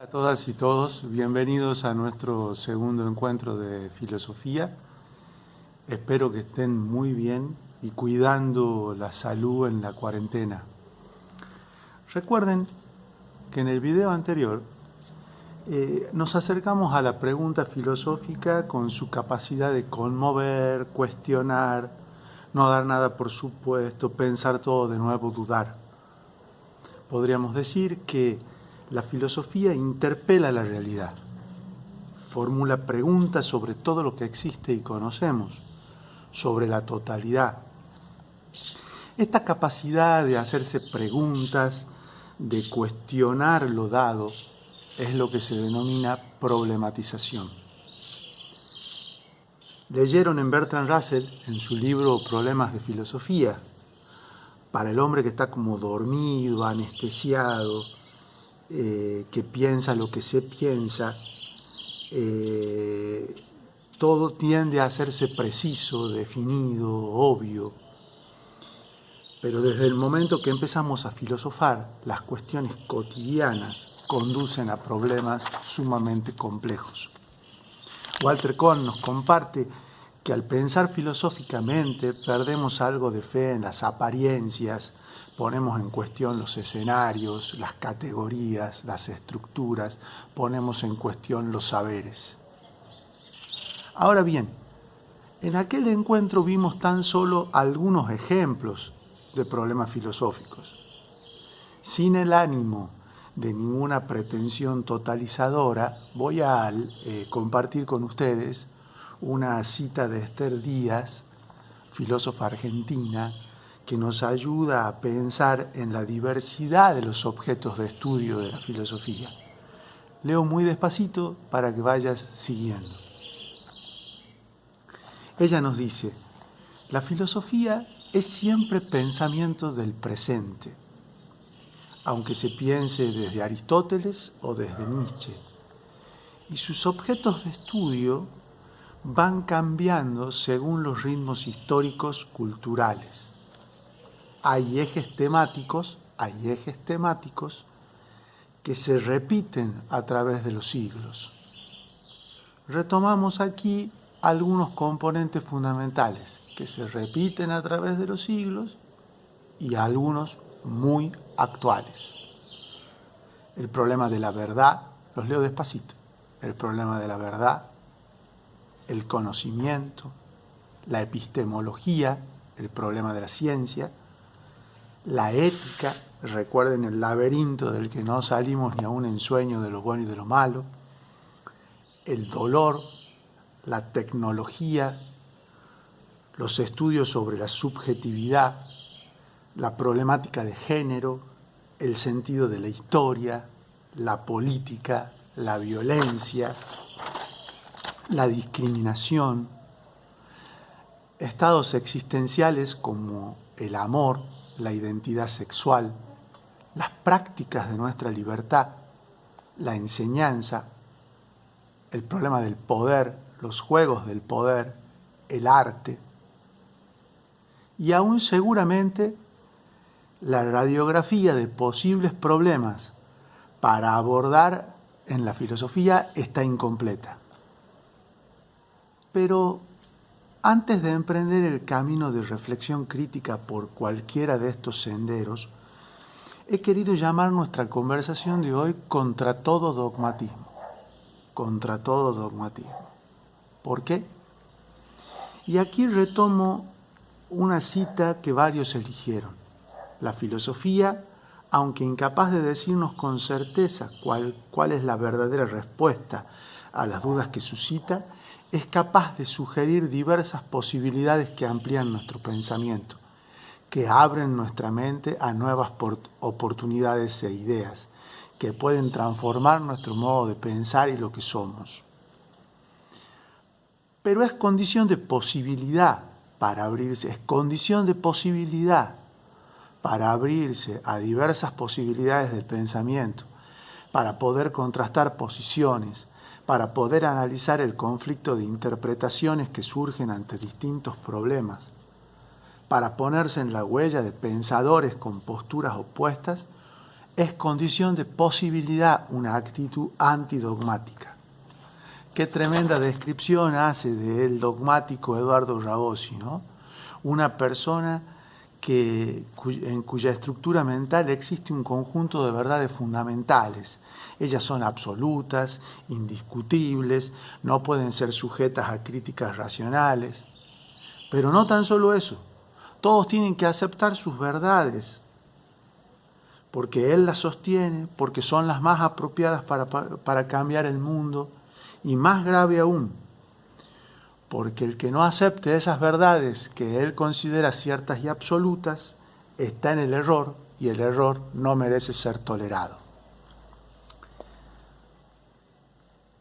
A todas y todos, bienvenidos a nuestro segundo encuentro de filosofía. Espero que estén muy bien y cuidando la salud en la cuarentena. Recuerden que en el video anterior nos acercamos a la pregunta filosófica con su capacidad de conmover, cuestionar, no dar nada por supuesto, pensar todo de nuevo, dudar. Podríamos decir que la filosofía interpela la realidad, formula preguntas sobre todo lo que existe y conocemos, sobre la totalidad. Esta capacidad de hacerse preguntas, de cuestionar lo dado, es lo que se denomina problematización. Leyeron en Bertrand Russell, en su libro Problemas de Filosofía, para el hombre que está como dormido, anestesiado, que piensa lo que se piensa, todo tiende a hacerse preciso, definido, obvio. Pero desde el momento que empezamos a filosofar, las cuestiones cotidianas conducen a problemas sumamente complejos. Walter Kohn nos comparte que al pensar filosóficamente perdemos algo de fe en las apariencias, ponemos en cuestión los escenarios, las categorías, las estructuras, ponemos en cuestión los saberes. Ahora bien, en aquel encuentro vimos tan solo algunos ejemplos de problemas filosóficos. Sin el ánimo de ninguna pretensión totalizadora, voy a compartir con ustedes una cita de Esther Díaz, filósofa argentina, que nos ayuda a pensar en la diversidad de los objetos de estudio de la filosofía. Leo muy despacito para que vayas siguiendo. Ella nos dice: la filosofía es siempre pensamiento del presente, aunque se piense desde Aristóteles o desde Nietzsche, y sus objetos de estudio van cambiando según los ritmos históricos culturales. Hay ejes temáticos que se repiten a través de los siglos. Retomamos aquí algunos componentes fundamentales que se repiten a través de los siglos y algunos muy actuales. El problema de la verdad, los leo despacito, el problema de la verdad, el conocimiento, la epistemología, el problema de la ciencia, la ética, recuerden el laberinto del que no salimos ni aún en sueño de lo bueno y de lo malo, el dolor, la tecnología, los estudios sobre la subjetividad, la problemática de género, el sentido de la historia, la política, la violencia, la discriminación, estados existenciales como el amor, la identidad sexual, las prácticas de nuestra libertad, la enseñanza, el problema del poder, los juegos del poder, el arte, y aún seguramente la radiografía de posibles problemas para abordar en la filosofía está incompleta. Pero antes de emprender el camino de reflexión crítica por cualquiera de estos senderos, he querido llamar nuestra conversación de hoy contra todo dogmatismo. Contra todo dogmatismo. ¿Por qué? Y aquí retomo una cita que varios eligieron. La filosofía, aunque incapaz de decirnos con certeza cuál es la verdadera respuesta a las dudas que suscita, es capaz de sugerir diversas posibilidades que amplían nuestro pensamiento, que abren nuestra mente a nuevas oportunidades e ideas, que pueden transformar nuestro modo de pensar y lo que somos. Pero es condición de posibilidad para abrirse, es condición de posibilidad para abrirse a diversas posibilidades del pensamiento, para poder contrastar posiciones, para poder analizar el conflicto de interpretaciones que surgen ante distintos problemas, para ponerse en la huella de pensadores con posturas opuestas, es condición de posibilidad una actitud antidogmática. Qué tremenda descripción hace del dogmático Eduardo Rabosi, ¿no? Una persona en cuya estructura mental existe un conjunto de verdades fundamentales. Ellas son absolutas, indiscutibles, no pueden ser sujetas a críticas racionales. Pero no tan solo eso, todos tienen que aceptar sus verdades, porque él las sostiene, porque son las más apropiadas para cambiar el mundo, y más grave aún, porque el que no acepte esas verdades que él considera ciertas y absolutas, está en el error, y el error no merece ser tolerado.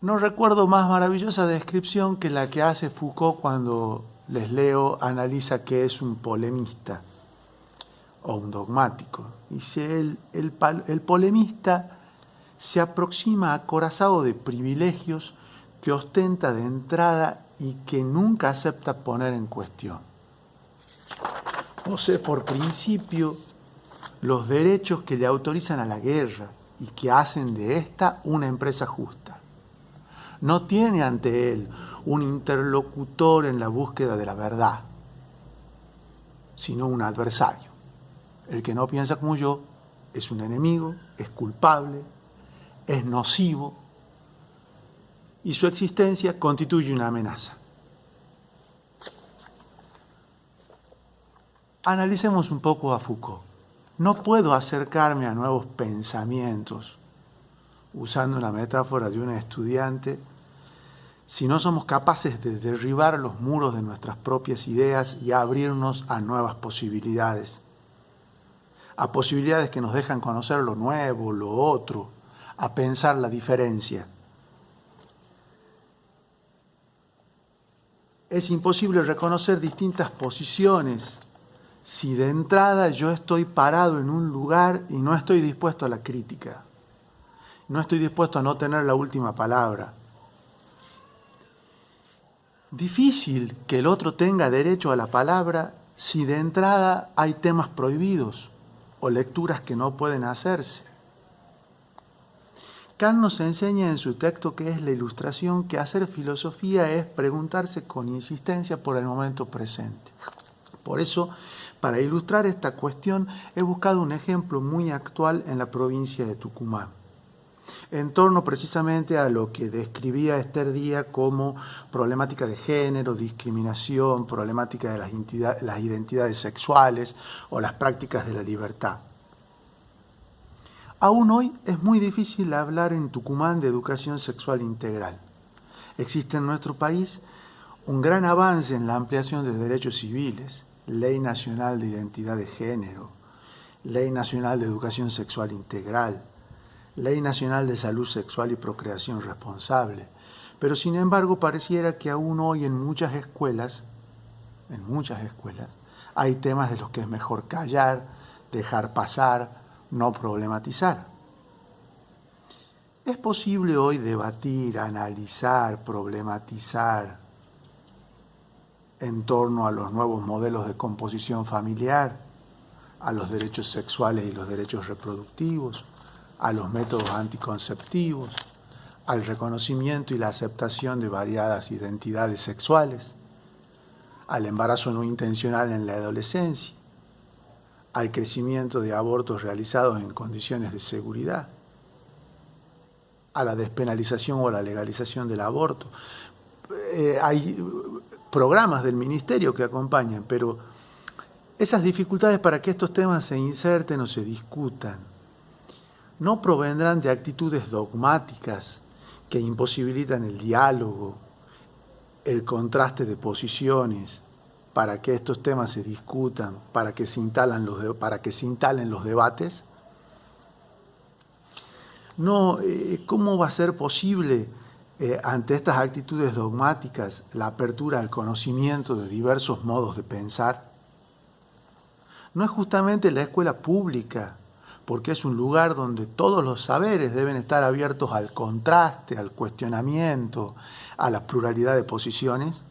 No recuerdo más maravillosa descripción que la que hace Foucault cuando les leo, analiza qué es un polemista o un dogmático. Dice, el polemista se aproxima acorazado de privilegios que ostenta de entrada y que nunca acepta poner en cuestión. Posee por principio los derechos que le autorizan a la guerra y que hacen de esta una empresa justa. No tiene ante él un interlocutor en la búsqueda de la verdad, sino un adversario. El que no piensa como yo es un enemigo, es culpable, es nocivo, y su existencia constituye una amenaza. Analicemos un poco a Foucault. No puedo acercarme a nuevos pensamientos, usando una metáfora de un estudiante, si no somos capaces de derribar los muros de nuestras propias ideas y abrirnos a nuevas posibilidades, a posibilidades que nos dejan conocer lo nuevo, lo otro, a pensar la diferencia. Es imposible reconocer distintas posiciones si de entrada yo estoy parado en un lugar y no estoy dispuesto a la crítica, no estoy dispuesto a no tener la última palabra. Difícil que el otro tenga derecho a la palabra si de entrada hay temas prohibidos o lecturas que no pueden hacerse. Kant nos enseña en su texto que es la ilustración que hacer filosofía es preguntarse con insistencia por el momento presente. Por eso, para ilustrar esta cuestión, he buscado un ejemplo muy actual en la provincia de Tucumán, en torno precisamente a lo que describía Esther Díaz como problemática de género, discriminación, problemática de las identidades sexuales o las prácticas de la libertad. Aún hoy es muy difícil hablar en Tucumán de educación sexual integral. Existe en nuestro país un gran avance en la ampliación de derechos civiles, Ley Nacional de Identidad de Género, Ley Nacional de Educación Sexual Integral, Ley Nacional de Salud Sexual y Procreación Responsable. Pero sin embargo pareciera que aún hoy en muchas escuelas, hay temas de los que es mejor callar, dejar pasar, no problematizar. ¿Es posible hoy debatir, analizar, problematizar en torno a los nuevos modelos de composición familiar, a los derechos sexuales y los derechos reproductivos, a los métodos anticonceptivos, al reconocimiento y la aceptación de variadas identidades sexuales, al embarazo no intencional en la adolescencia, al crecimiento de abortos realizados en condiciones de seguridad, a la despenalización o la legalización del aborto? Hay programas del ministerio que acompañan, pero esas dificultades para que estos temas se inserten o se discutan no provendrán de actitudes dogmáticas que imposibilitan el diálogo, el contraste de posiciones, para que estos temas se discutan, para que se instalen los debates. No, ¿cómo va a ser posible ante estas actitudes dogmáticas la apertura al conocimiento de diversos modos de pensar? No es justamente la escuela pública, porque es un lugar donde todos los saberes deben estar abiertos al contraste, al cuestionamiento, a la pluralidad de posiciones.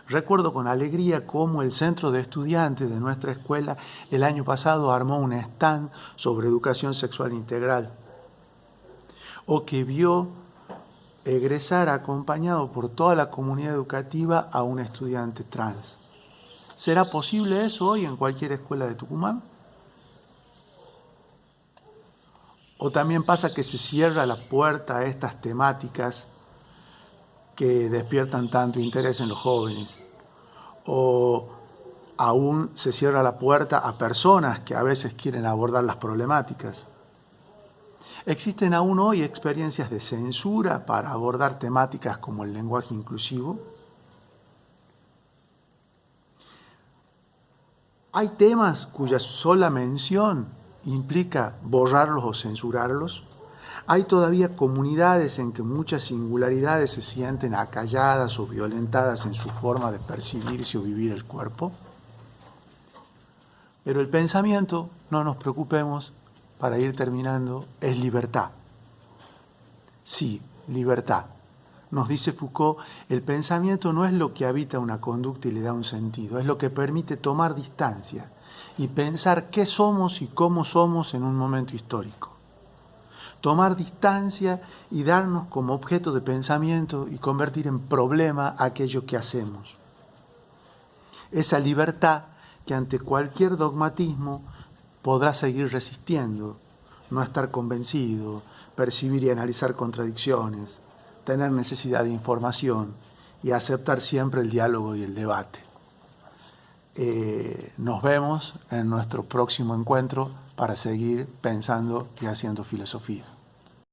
Recuerdo con alegría cómo el centro de estudiantes de nuestra escuela el año pasado armó un stand sobre educación sexual integral, o que vio egresar acompañado por toda la comunidad educativa a un estudiante trans. ¿Será posible eso hoy en cualquier escuela de Tucumán? ¿O también pasa que se cierra la puerta a estas temáticas que despiertan tanto interés en los jóvenes? ¿O aún se cierra la puerta a personas que a veces quieren abordar las problemáticas? ¿Existen aún hoy experiencias de censura para abordar temáticas como el lenguaje inclusivo? ¿Hay temas cuya sola mención implica borrarlos o censurarlos? ¿Hay todavía comunidades en que muchas singularidades se sienten acalladas o violentadas en su forma de percibirse o vivir el cuerpo? Pero el pensamiento, no nos preocupemos, para ir terminando, es libertad. Sí, libertad. Nos dice Foucault, el pensamiento no es lo que habita una conducta y le da un sentido, es lo que permite tomar distancia y pensar qué somos y cómo somos en un momento histórico. Tomar distancia y darnos como objeto de pensamiento y convertir en problema aquello que hacemos. Esa libertad que ante cualquier dogmatismo podrá seguir resistiendo, no estar convencido, percibir y analizar contradicciones, tener necesidad de información y aceptar siempre el diálogo y el debate. Nos vemos en nuestro próximo encuentro para seguir pensando y haciendo filosofía.